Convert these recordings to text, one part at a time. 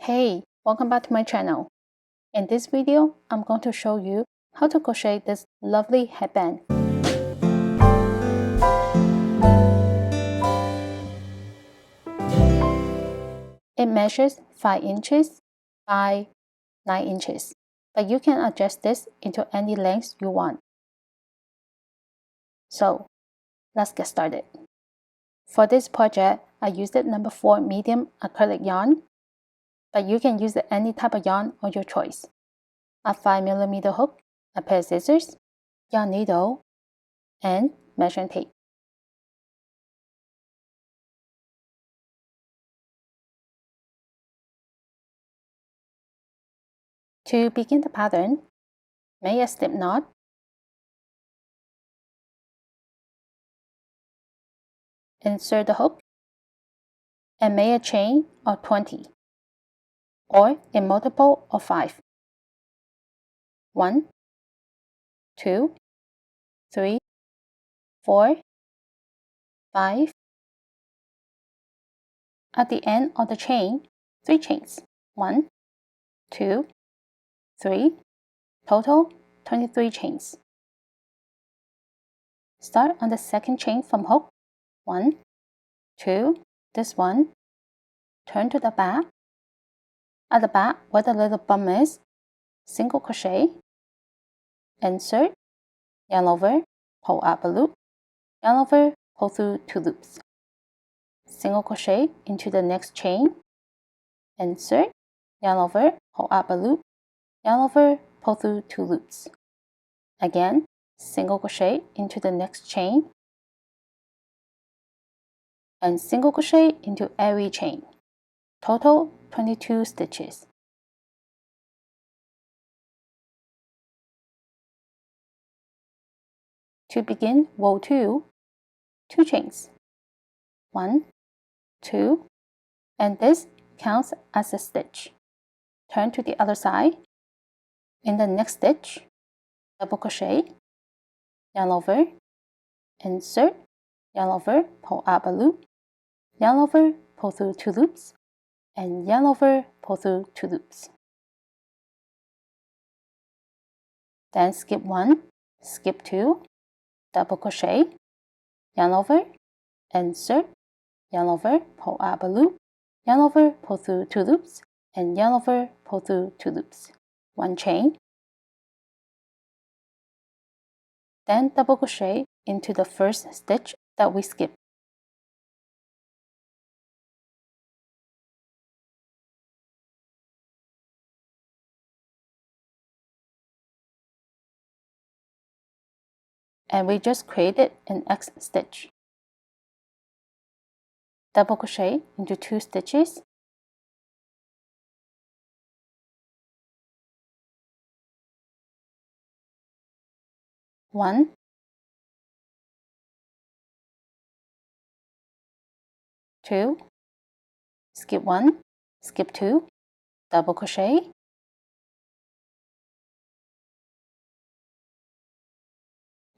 Hey, welcome back to my channel. In this video, I'm going to show you how to crochet this lovely headband. It measures 5 inches by 9 inches, but you can adjust this into any length you want. So, let's get started. For this project, I used number 4 medium acrylic yarn, but you can use any type of yarn of your choice. A 5mm hook, a pair of scissors, yarn needle, and measuring tape. To begin the pattern, make a slip knot, insert the hook, and make a chain of 20, or a multiple of 5. 1, 2, 3, 4, 5. At the end of the chain, 3 chains. 1, 2, 3, total 23 chains. Start on the second chain from hook. 1, 2, this one. Turn to the back. At the back, where the little bum is, single crochet, insert, yarn over, pull up a loop, yarn over, pull through 2 loops. Single crochet into the next chain, insert, yarn over, pull up a loop, yarn over, pull through 2 loops. Again, single crochet into the next chain, and single crochet into every chain. Total 22 stitches. To begin row 2, 2 chains. 1, 2, and this counts as a stitch. Turn to the other side. In the next stitch, double crochet, yarn over, insert, yarn over, pull up a loop, yarn over, pull through 2 loops, and yarn over, pull through 2 loops. Then skip 1, skip 2, double crochet, yarn over, insert, yarn over, pull up a loop, yarn over, pull through 2 loops, and yarn over, pull through 2 loops. 1 chain. Then double crochet into the first stitch that we skipped. And we just created an X stitch. Double crochet into 2 stitches, one, two, skip 1, skip 2, double crochet,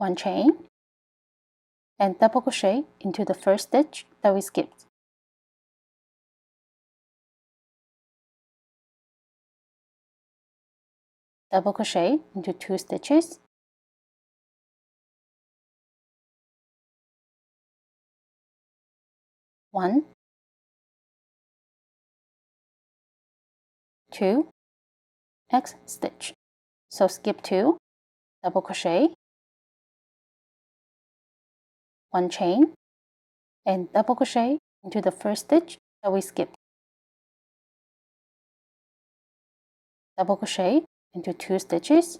one chain, and double crochet into the first stitch that we skipped. Double crochet into 2 stitches, one, two, X stitch. So skip 2, double crochet, one chain, and double crochet into the first stitch that we skipped. Double crochet into 2 stitches,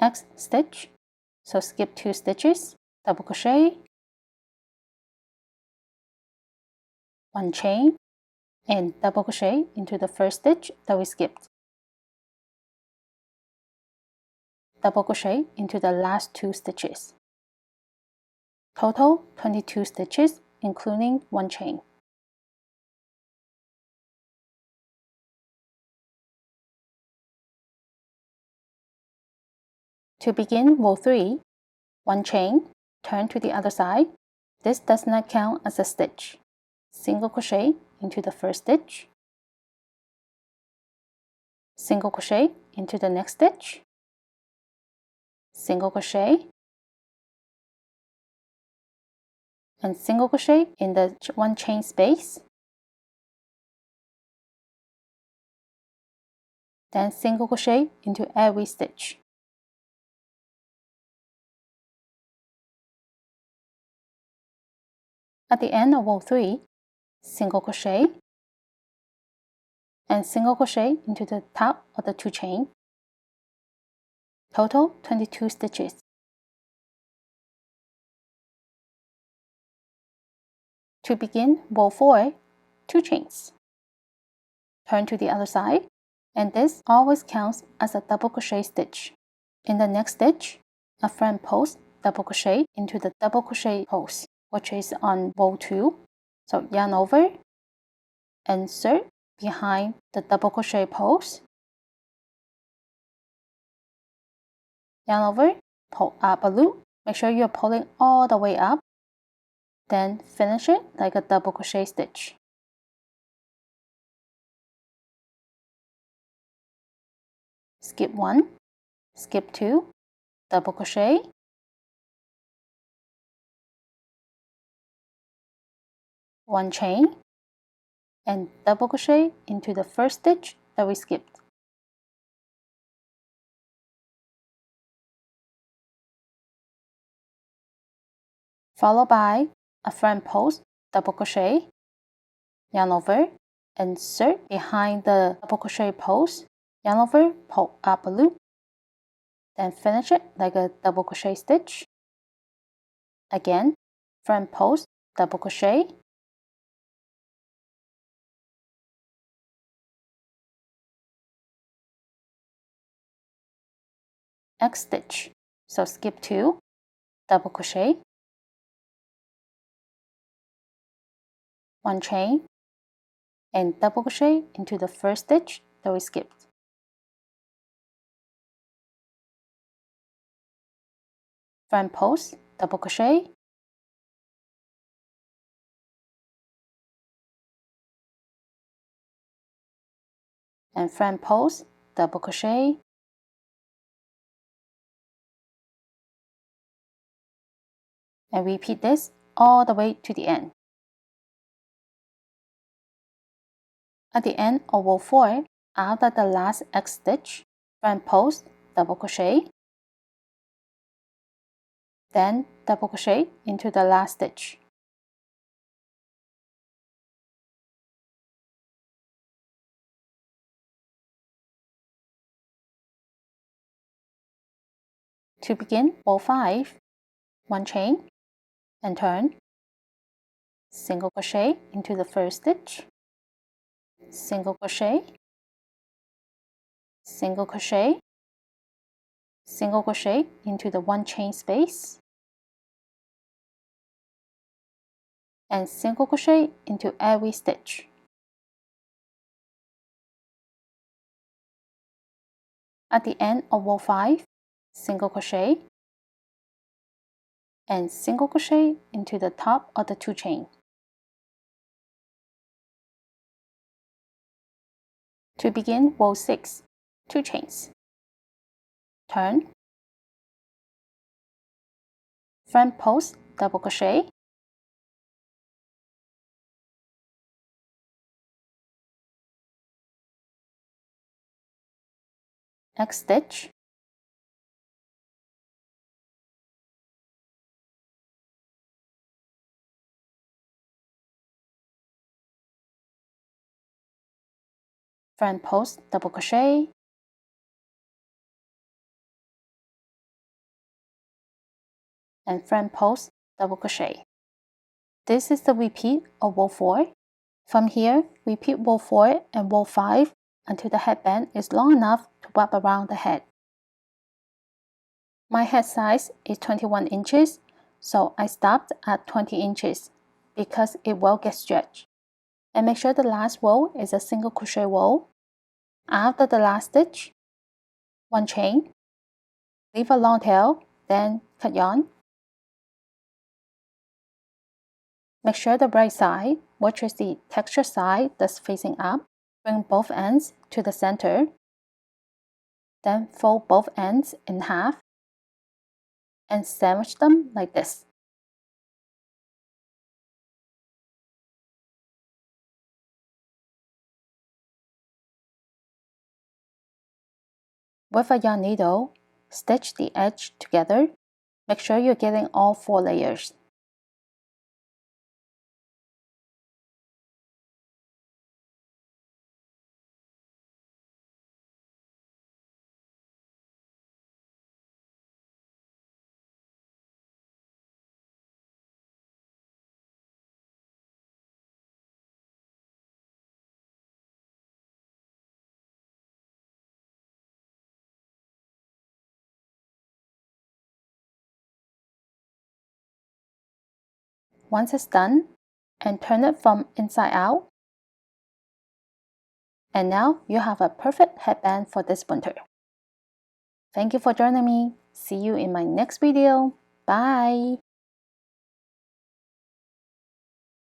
X stitch. So skip 2 stitches, double crochet, one chain, and double crochet into the first stitch that we skipped. Double crochet into the last 2 stitches. Total 22 stitches, including one chain. To begin row 3, one chain, turn to the other side. This does not count as a stitch. Single crochet into the first stitch, single crochet into the next stitch, single crochet, and single crochet in the one chain space, then single crochet into every stitch. At the end of row 3, single crochet and single crochet into the top of the 2 chain. Total 22 stitches. To begin row 4, 2 chains. Turn to the other side, and this always counts as a double crochet stitch. In the next stitch, a front post double crochet into the double crochet post, which is on row 2. So yarn over, insert behind the double crochet post, yarn over, pull up a loop. Make sure you're pulling all the way up, then finish it like a double crochet stitch. Skip 1, skip 2, double crochet, one chain, and double crochet into the first stitch that we skipped. Followed by a front post double crochet, yarn over, insert behind the double crochet post, yarn over, pull up a loop, then finish it like a double crochet stitch. Again, front post double crochet, X stitch. So skip 2, double crochet, one chain, and double crochet into the first stitch that we skipped. Front post double crochet, and front post double crochet, and repeat this all the way to the end. At the end of row 4, after the last X stitch, front post double crochet, then double crochet into the last stitch. To begin row 5, one chain and turn, single crochet into the first stitch, single crochet, single crochet, single crochet into the one chain space, and single crochet into every stitch. At the end of row 5, single crochet, and single crochet into the top of the 2 chain. To begin row 6, 2 chains. Turn, front post double crochet, X stitch, front post double crochet, and front post double crochet. This is the repeat of row 4. From here, repeat row 4 and row 5 until the headband is long enough to wrap around the head. My head size is 21 inches, so I stopped at 20 inches because it will get stretched. And make sure the last row is a single crochet row. After the last stitch, one chain, leave a long tail, then cut yarn, Make sure the right side, which is the texture side that's facing up. Bring both ends to the center. Then fold both ends in half and sandwich them like this. With a yarn needle, stitch the edge together. Make sure you're getting all 4 layers. Once it's done, and turn it from inside out. And now you have a perfect headband for this winter. Thank you for joining me. See you in my next video. Bye!